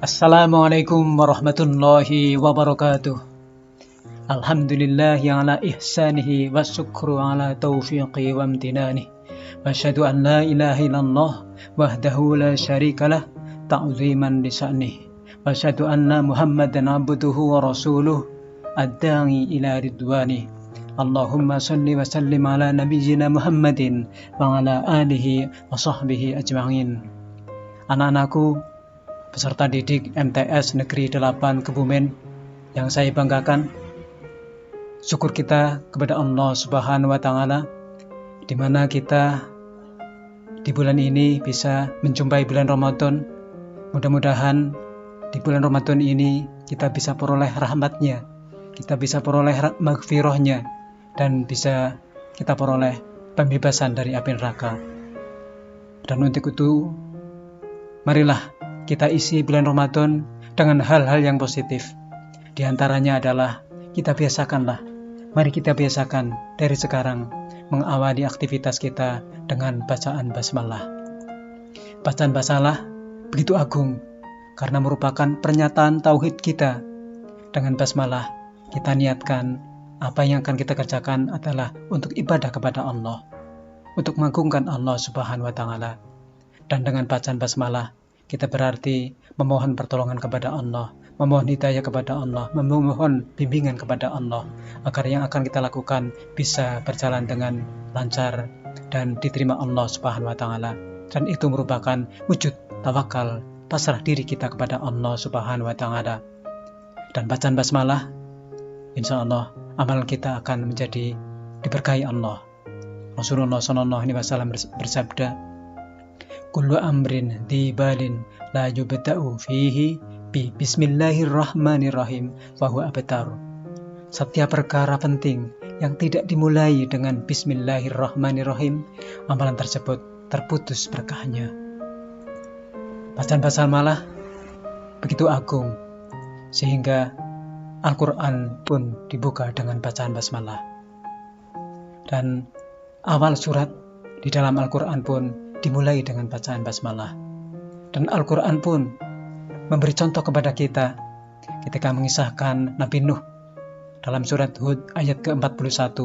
Assalamualaikum warahmatullahi wabarakatuh. Alhamdulillahi ala ihsanihi wa syukru ala taufiqi wa amtinani. Wa asyhadu an la ilaha illallah wahdahu la syarikalah ta'ziman li sya'nih. Wa asyhadu anna Muhammadan abduhu wa rasuluh ad-da'i ila ridwani. Allahumma salli wa sallim ala nabiyyina Muhammadin wa ala alihi wa sahbihi ajma'in. Anak-anakku, peserta didik MTS Negeri 8 Kebumen yang saya banggakan, syukur kita kepada Allah Subhanahu wa Ta'ala, di mana kita di bulan ini bisa menjumpai bulan Ramadan. Mudah-mudahan di bulan Ramadan ini kita bisa peroleh rahmatnya, kita bisa peroleh maghfirahnya, dan bisa kita peroleh pembebasan dari api neraka. Dan untuk itu, marilah kita isi bulan Ramadan dengan hal-hal yang positif. Di antaranya adalah mari kita biasakan dari sekarang mengawali aktivitas kita dengan bacaan basmalah. Bacaan basmalah begitu agung karena merupakan pernyataan tauhid kita. Dengan basmalah kita niatkan apa yang akan kita kerjakan adalah untuk ibadah kepada Allah, untuk mengagungkan Allah Subhanahu wa Ta'ala. Dan dengan bacaan basmalah kita berarti memohon pertolongan kepada Allah, memohon hidayah kepada Allah, memohon bimbingan kepada Allah, agar yang akan kita lakukan bisa berjalan dengan lancar dan diterima Allah Subhanahu wa Ta'ala. Dan itu merupakan wujud tawakal, pasrah diri kita kepada Allah Subhanahu wa Ta'ala. Dan bacaan basmalah, insya Allah amalan kita akan menjadi diberkahi Allah. Rasulullah SAW bersabda, kullu amrin dibalin la yubta'u fihi bi bismillahirrahmanirrahim wa huwa abtar. Setiap perkara penting yang tidak dimulai dengan bismillahirrahmanirrahim, amalan tersebut terputus berkahnya. Bacaan basmalah begitu agung sehingga Al-Quran pun dibuka dengan bacaan basmalah. Dan awal surat di dalam Al-Quran pun dimulai dengan bacaan basmalah. Dan Al-Quran pun memberi contoh kepada kita ketika mengisahkan Nabi Nuh dalam surat Hud ayat ke-41.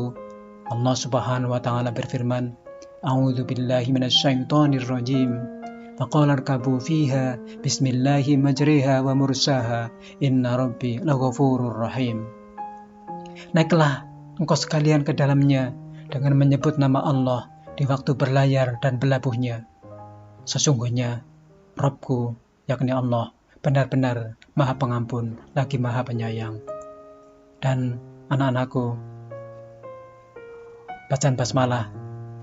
Allah Subhanahu wa Ta'ala berfirman, a'udzu billahi minasyaitonir rajim, faqala irkabu fiha bismillahi majriha wa mursaha inna rabbi laghafurur rahim. Naiklah engkau sekalian ke dalamnya dengan menyebut nama Allah di waktu berlayar dan berlabuhnya. Sesungguhnya Rabbku, yakni Allah, benar-benar Maha Pengampun lagi Maha Penyayang. Dan anak-anakku, bacaan basmalah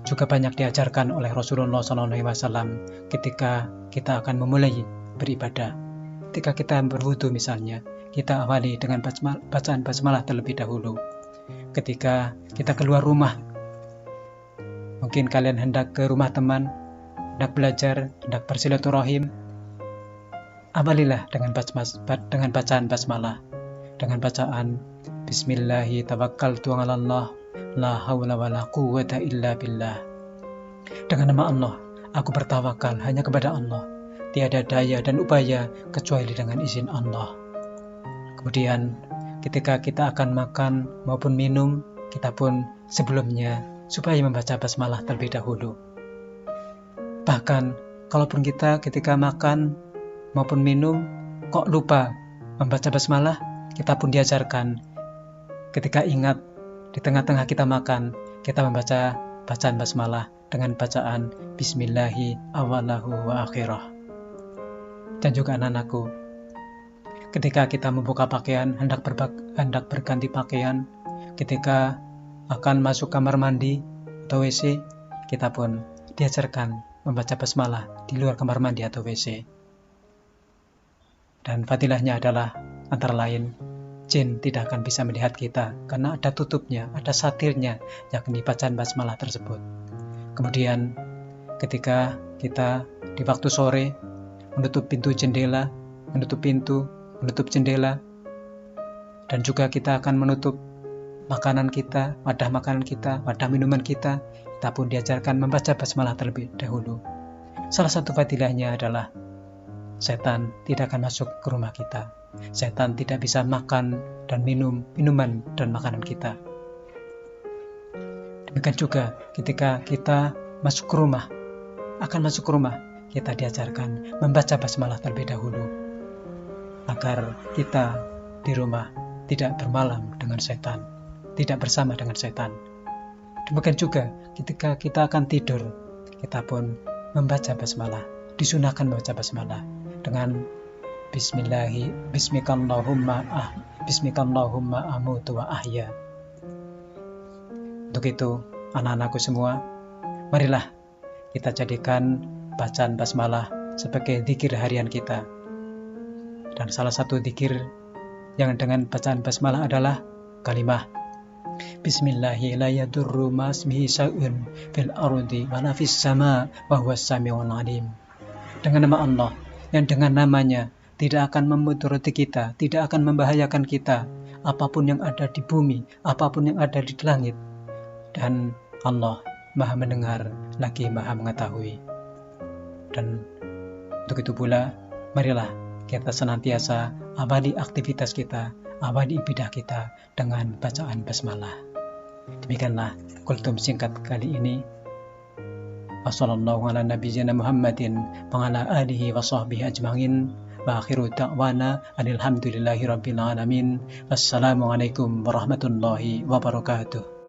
juga banyak diajarkan oleh Rasulullah SAW ketika kita akan memulai beribadah. Ketika kita berwudu misalnya, kita awali dengan bacaan basmalah terlebih dahulu. Ketika kita keluar rumah, mungkin kalian hendak ke rumah teman, hendak belajar, hendak bersilaturahim, awalilah dengan bacaan basmalah, dengan bacaan Bismillahi tawakkaltu 'alallah la haula wala quwwata illa billah. Dengan nama Allah, aku bertawakal hanya kepada Allah, tiada daya dan upaya kecuali dengan izin Allah. Kemudian ketika kita akan makan maupun minum, kita pun sebelumnya supaya membaca basmalah terlebih dahulu. Bahkan, kalaupun kita ketika makan maupun minum kok lupa membaca basmalah, kita pun diajarkan ketika ingat di tengah-tengah kita makan, kita membaca bacaan basmalah dengan bacaan Bismillahi awalahu wa akhirah. Dan juga anak-anakku, ketika kita membuka pakaian, hendak berganti pakaian, ketika akan masuk kamar mandi atau WC, kita pun diajarkan membaca basmalah di luar kamar mandi atau WC. Dan fadilahnya adalah antara lain, jin tidak akan bisa melihat kita karena ada tutupnya, ada satirnya, yakni bacaan basmalah tersebut. Kemudian ketika kita di waktu sore menutup pintu jendela, menutup jendela, dan juga kita akan menutup makanan kita, wadah minuman kita pun diajarkan membaca basmalah terlebih dahulu. Salah satu fadilahnya adalah setan tidak akan masuk ke rumah kita. Setan tidak bisa makan dan minum minuman dan makanan kita. Demikian juga ketika kita masuk ke rumah, kita diajarkan membaca basmalah terlebih dahulu, agar kita di rumah tidak bermalam dengan setan, tidak bersama dengan setan. Demikian juga ketika kita akan tidur, kita pun membaca basmalah, disunahkan membaca basmalah dengan Bismikallahumma amutu wa ahya. Untuk itu, anak-anakku semua, marilah kita jadikan bacaan basmalah sebagai zikir harian kita. Dan salah satu zikir yang dengan bacaan basmalah adalah kalimah Bismillahi la yadurru ma ismihi syai'un fil ardi wa la fis sama wa huwas samiul alim. Dengan nama Allah yang dengan namanya tidak akan memudarati kita, tidak akan membahayakan kita, apapun yang ada di bumi, apapun yang ada di langit. Dan Allah Maha mendengar lagi Maha mengetahui. Dan untuk itu pula, marilah kita senantiasa abadi aktivitas kita, abadi ibadah kita dengan bacaan basmalah. Demikianlah kultum singkat kali ini. Wassallallahu ala nabiyyina Muhammadin wa ala alihi wa sahbihi ajma'in. Wa akhiru da'wana alhamdulillahi rabbil alamin. Wassalamualaikum warahmatullahi wabarakatuh.